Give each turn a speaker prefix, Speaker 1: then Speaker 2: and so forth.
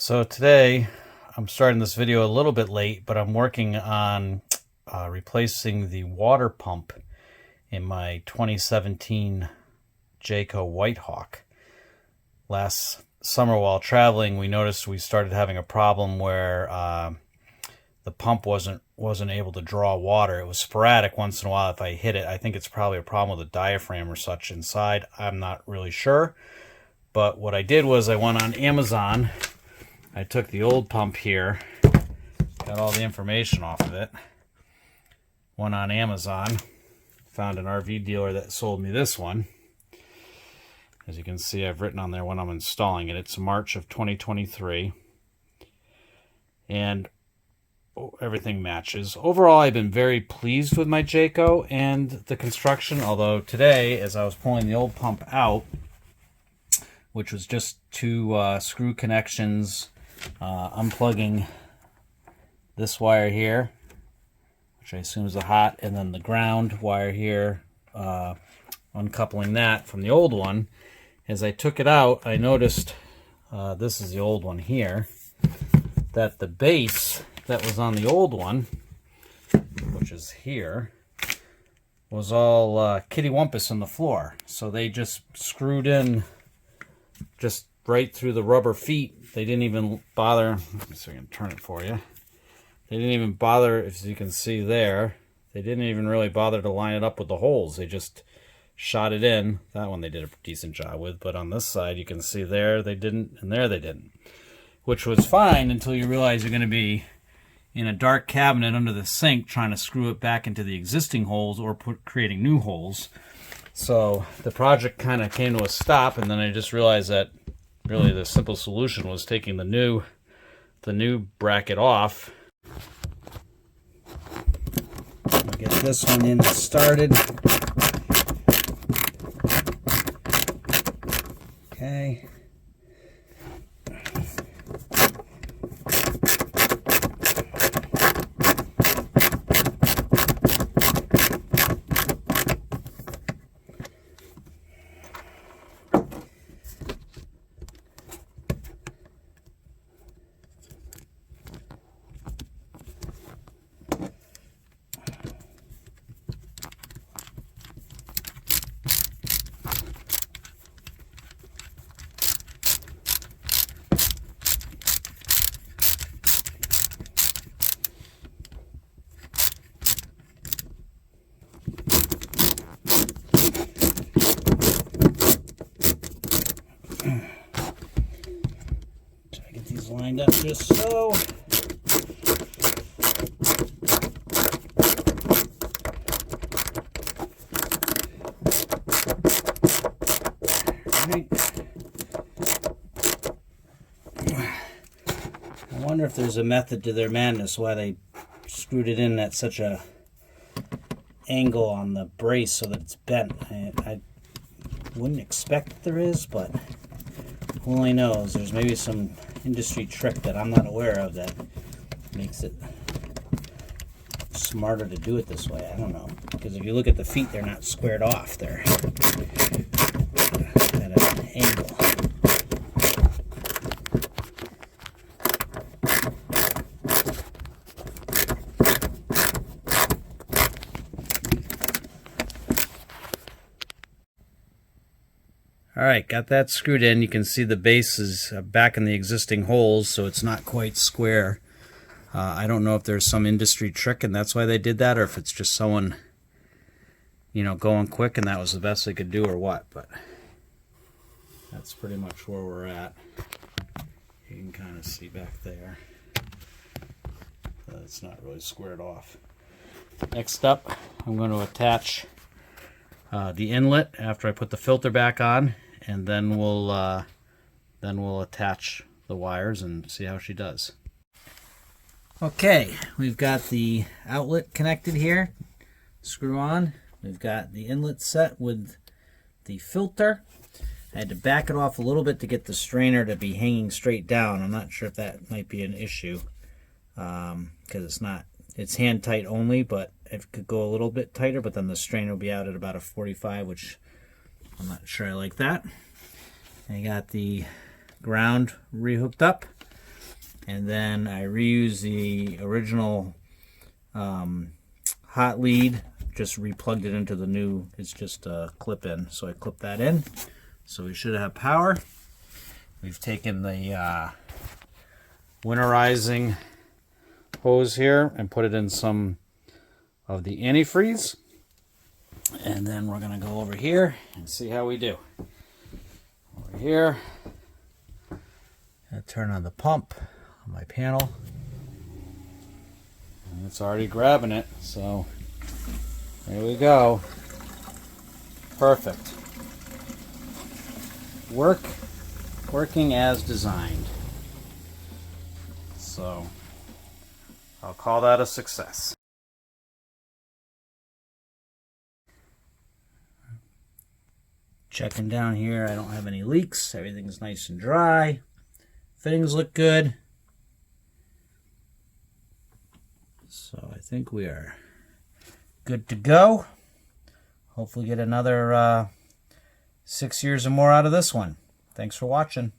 Speaker 1: So today I'm starting this video a little bit late, but I'm working on replacing the water pump in my 2017 Jayco Whitehawk. Last summer while traveling, we noticed we started having a problem where the pump wasn't able to draw water. It was sporadic once in a while if I hit it. I think it's probably a problem with the diaphragm or such inside. I'm not really sure. But what I did was I went on Amazon. I took the old pump here, got all the information off of it, went on Amazon, found an RV dealer that sold me this one. As you can see, I've written on there when I'm installing it. It's March of 2023. And everything matches. Overall, I've been very pleased with my Jayco and the construction, although today, as I was pulling the old pump out, which was just two screw connections, unplugging this wire here, which I assume is the hot, and then the ground wire here, uncoupling that from the old one. As I took it out, I noticed, this is the old one here, that the base that was on the old one, which is here, was all kitty-wumpus in the floor. So they just screwed in just right through the rubber feet. They didn't even bother. Let me see if I can turn it for you. They didn't even bother, as you can see there, they didn't even really bother to line it up with the holes. They just shot it in. That one they did a decent job with, but on this side you can see there they didn't, and there they didn't. Which was fine until you realize you're going to be in a dark cabinet under the sink trying to screw it back into the existing holes or creating new holes. So the project kind of came to a stop, and then I just realized that really the simple solution was taking the new bracket off. I'll get this one in and started. Okay. Lined up just so. Right. I wonder if there's a method to their madness why they screwed it in at such a angle on the brace so that it's bent. I wouldn't expect that there is, but who only knows? There's maybe some industry trick that I'm not aware of that makes it smarter to do it this way. I don't know, because if you look at the feet, they're not squared off. They're at an angle. Alright, got that screwed in. You can see the base is back in the existing holes, so it's not quite square. I don't know if there's some industry trick and that's why they did that, or if it's just someone, you know, going quick and that was the best they could do, or what. But that's pretty much where we're at. You can kind of see back there. It's not really squared off. Next up, I'm going to attach the inlet after I put the filter back on, and then we'll attach the wires and see how she does. Okay, we've got the outlet connected here, screw on. We've got the inlet set with the filter. I had to back it off a little bit to get the strainer to be hanging straight down. I'm not sure if that might be an issue, because it's hand tight only, but it could go a little bit tighter, but then the strainer will be out at about a 45, which I'm not sure I like that. And you got the ground rehooked up. and then I reuse the original hot lead, just replugged it into the new, it's just a clip in, so I clip that in. So we should have power. We've taken the winterizing hose here and put it in some of the antifreeze. And then we're going to go over here and see how we do. Over here, I'll turn on the pump on my panel. And it's already grabbing it, so there we go. Perfect. Working as designed. So I'll call that a success. Checking down here, I don't have any leaks. Everything's nice and dry. Fittings look good. So I think we are good to go. Hopefully get another 6 years or more out of this one. Thanks for watching.